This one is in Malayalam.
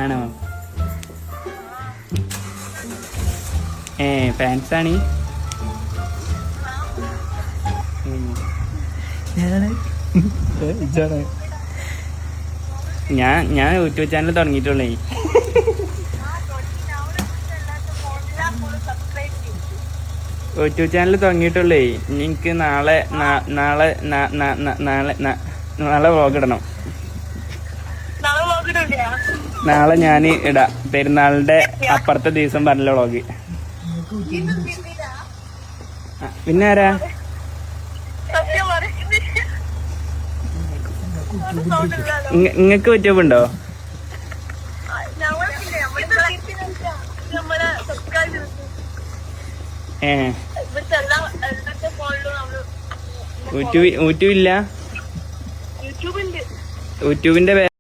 ആണോ? ഫാൻസാണ്. ഞാൻ യൂട്യൂബ് ചാനൽ തുടങ്ങിയിട്ടുള്ളേ. യൂട്യൂബ് ചാനൽ തുടങ്ങിയിട്ടുള്ളേ. എനിക്ക് നാളെ വ്ളോഗ് ഇടണം. നാളെ ഞാൻ ഇടാം. പെരുന്നാളിന്റെ അപ്പുറത്തെ ദിവസം പറഞ്ഞ വ്ളോഗ്. പിന്നെ ആരാ? നിങ്ങക്ക് യൂട്യൂബ് ഉണ്ടോ? യൂട്യൂബ് ഇല്ല. യൂട്യൂബിന്റെ